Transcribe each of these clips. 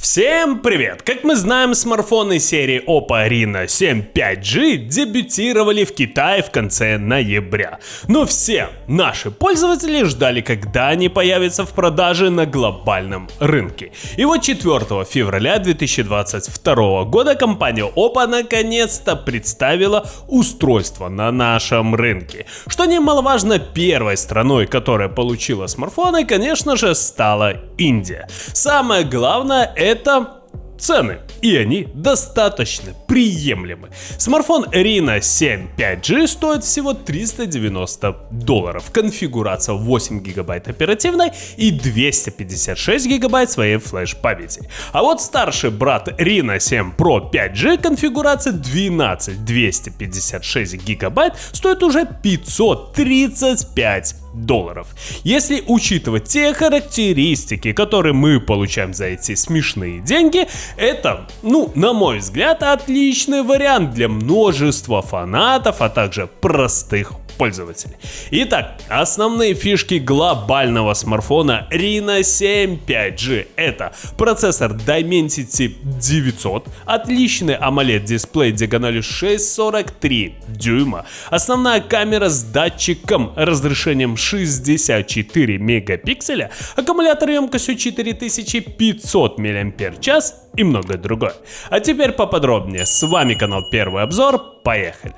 Всем привет! Как мы знаем, смартфоны серии Oppo Reno 7 5G дебютировали в Китае в конце ноября. Но все наши пользователи ждали, когда они появятся в продаже на глобальном рынке. И вот 4 февраля 2022 года компания Oppo наконец-то представила устройство на нашем рынке. Что немаловажно, первой страной, которая получила смартфоны, конечно же, стала Индия. Самое главное — это цены, и они достаточно приемлемы. Смартфон Reno 7 5G стоит всего $390. Конфигурация 8 гигабайт оперативной и 256 гигабайт своей флеш-памяти. А вот старший брат Reno 7 Pro 5G, конфигурация 12 256 гигабайт, стоит уже $535. Если учитывать те характеристики, которые мы получаем за эти смешные деньги, это, на мой взгляд, отличный вариант для множества фанатов, а также простых пользователей. Итак, основные фишки глобального смартфона Reno 7 5G — это процессор Dimensity 900, отличный AMOLED дисплей диагональю 6,43 дюйма, основная камера с датчиком разрешением 64 мегапикселя, аккумулятор емкостью 4500 мАч и многое другое. А теперь поподробнее. С вами канал Первый Обзор. Поехали!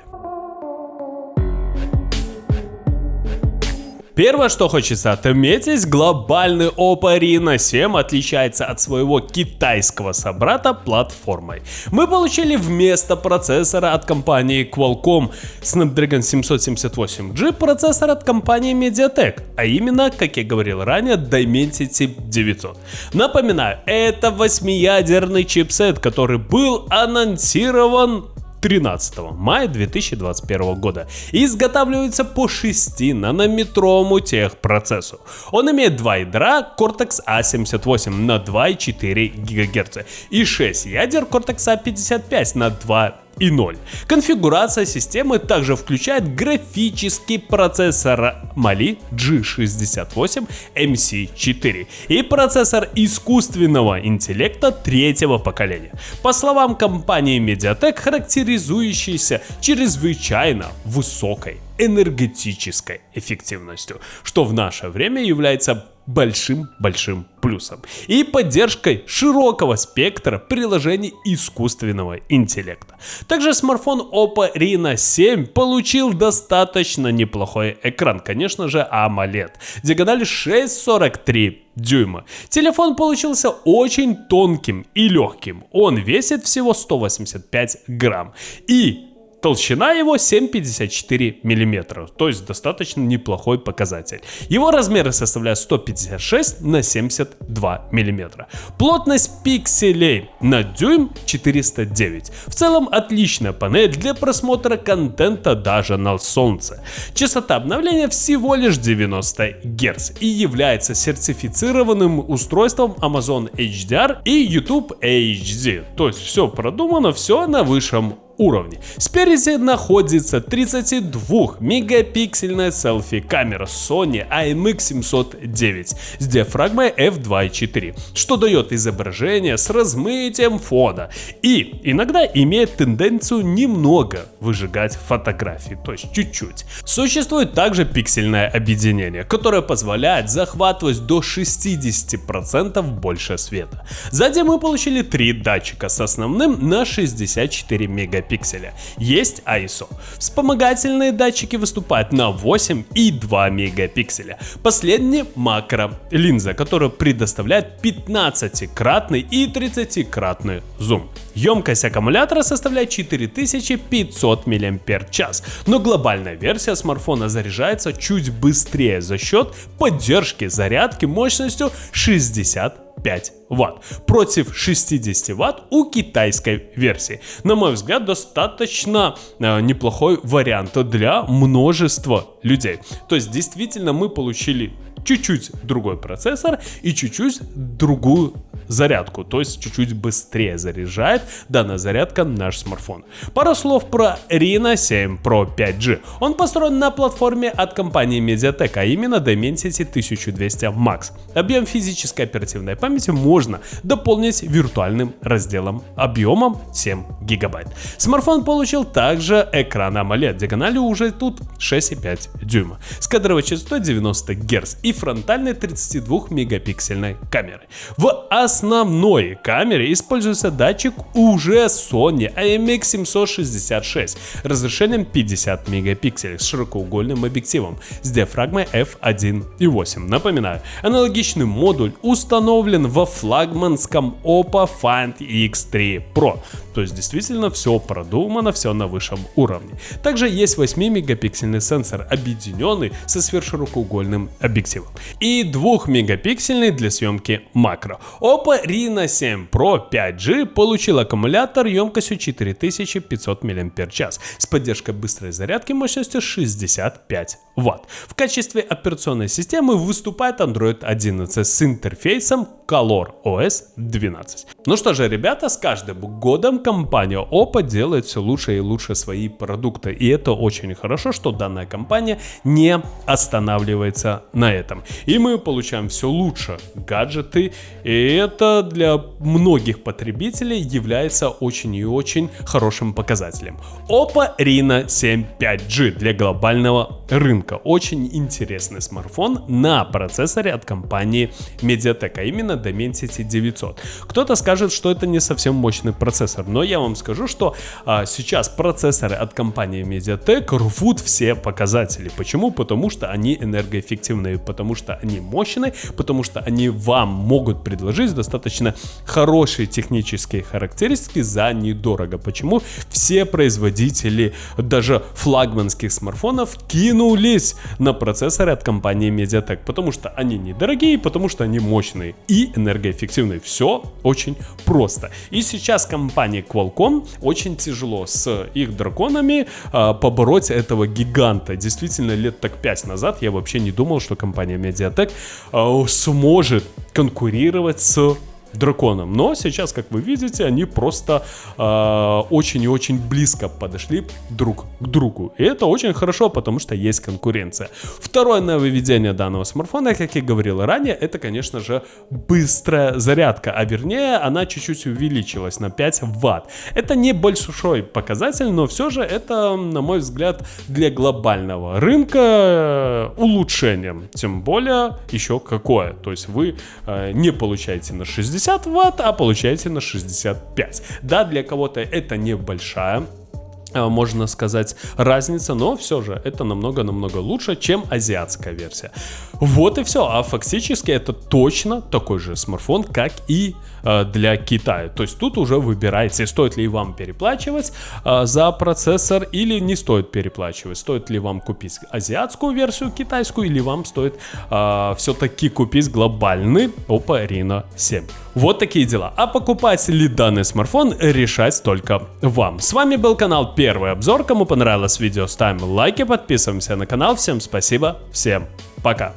Первое, что хочется отметить, глобальный Oppo Reno 7 отличается от своего китайского собрата платформой. Мы получили вместо процессора от компании Qualcomm Snapdragon 778G процессор от компании MediaTek, а именно, как я говорил ранее, Dimensity 900. Напоминаю, это 8-ядерный чипсет, который был анонсирован 13 мая 2021 года и изготавливается по 6-нанометровому техпроцессу. Он имеет 2 ядра Cortex A78 на 2,4 ГГц и 6 ядер Cortex A55 на 2,0. Конфигурация системы также включает графический процессор Mali G68 MC4 и процессор искусственного интеллекта третьего поколения. По словам компании MediaTek, характеризующийся чрезвычайно высокой энергетической эффективностью, что в наше время является большим плюсом, и поддержкой широкого спектра приложений искусственного интеллекта. Также смартфон Oppo Reno 7 получил достаточно неплохой экран, конечно же AMOLED, диагональю 6,43 дюйма. Телефон получился очень тонким и легким, он весит всего 185 грамм и толщина его 7,54 мм, то есть достаточно неплохой показатель. Его размеры составляют 156 на 72 мм. Плотность пикселей на дюйм 409. В целом отличная панель для просмотра контента даже на солнце. Частота обновления всего лишь 90 Гц и является сертифицированным устройством Amazon HDR и YouTube HD. То есть все продумано, все на высшем уровне. Спереди находится 32-мегапиксельная селфи-камера Sony IMX709 с диафрагмой f2.4, что дает изображение с размытием фона и иногда имеет тенденцию немного выжигать фотографии, то есть чуть-чуть. Существует также пиксельное объединение, которое позволяет захватывать до 60% больше света. Сзади мы получили 3 датчика с основным на 64 мегапикселя. Есть ISO. Вспомогательные датчики выступают на 8,2 мегапикселя. Последний макро-линза, которая предоставляет 15-кратный и 30-кратный зум. Емкость аккумулятора составляет 4500 мАч, но глобальная версия смартфона заряжается чуть быстрее за счет поддержки зарядки мощностью 65 Вт против 60 Вт у китайской версии. На мой взгляд, достаточно неплохой вариант для множества людей. То есть действительно мы получили чуть-чуть другой процессор и чуть-чуть другую зарядку, то есть чуть-чуть быстрее заряжает данная зарядка наш смартфон. Пару слов про Reno 7 Pro 5G. Он построен на платформе от компании MediaTek, а именно Dimensity 1200 Max. Объем физической оперативной памяти можно дополнить виртуальным разделом объемом 7 гигабайт. Смартфон получил также экран AMOLED, диагональю уже тут 6,5 дюйма, с кадровой частотой 90 Гц и фронтальной 32-мегапиксельной камерой. В основной камере используется датчик уже Sony IMX766 разрешением 50 мегапикселей с широкоугольным объективом с диафрагмой f1.8. Напоминаю, аналогичный модуль установлен во флагманском Oppo Find X3 Pro. То есть действительно все продумано, все на высшем уровне. Также есть 8-мегапиксельный сенсор, объединенный со сверхширокоугольным объективом, и 2-мегапиксельный для съемки макро. Oppo Reno 7 Pro 5G получил аккумулятор емкостью 4500 мАч с поддержкой быстрой зарядки мощностью 65 Вт. В качестве операционной системы выступает Android 11 с интерфейсом ColorOS 12. Ну что же, ребята, с каждым годом компания Oppo делает все лучше и лучше свои продукты, и это очень хорошо, что данная компания не останавливается на этом. И мы получаем все лучше гаджеты, и это для многих потребителей является очень и очень хорошим показателем. Oppo Reno 7 5G для глобального рынка. Очень интересный смартфон на процессоре от компании MediaTek, а именно Dimensity 900. Кто-то скажет, что это не совсем мощный процессор, но я вам скажу, что сейчас процессоры от компании MediaTek рвут все показатели. Почему? Потому что они энергоэффективные, потому что они мощные, потому что они вам могут предложить достаточно хорошие технические характеристики за недорого. Почему? Все производители даже флагманских смартфонов кинулись на процессоры от компании MediaTek, потому что они недорогие, потому что они мощные и энергоэффективные. Все очень просто. И сейчас компании Qualcomm очень тяжело с их драконами побороть этого гиганта. Действительно, лет так 5 назад я вообще не думал, что компания MediaTek сможет конкурировать с драконом. Но сейчас, как вы видите, они просто очень и очень близко подошли друг к другу. И это очень хорошо, потому что есть конкуренция. Второе нововведение данного смартфона, как я говорил ранее, это, конечно же, быстрая зарядка. А вернее, она чуть-чуть увеличилась на 5 Вт. Это не большой показатель, но все же это, на мой взгляд, для глобального рынка улучшение. Тем более, еще какое. То есть вы не получаете на 60 Вт, а получаете на 65. Да, для кого-то это небольшая, можно сказать, разница, но все же это намного-намного лучше, чем азиатская версия. Вот и все. А фактически это точно такой же смартфон, как и для Китая. То есть тут уже выбирайте, стоит ли вам переплачивать за процессор или не стоит переплачивать. Стоит ли вам купить азиатскую версию, китайскую, или вам стоит все-таки купить глобальный Oppo Reno 7. Вот такие дела. А покупать ли данный смартфон, решать только вам. С вами был канал Первый Обзор. Кому понравилось видео, ставим лайки, подписываемся на канал. Всем спасибо, всем пока.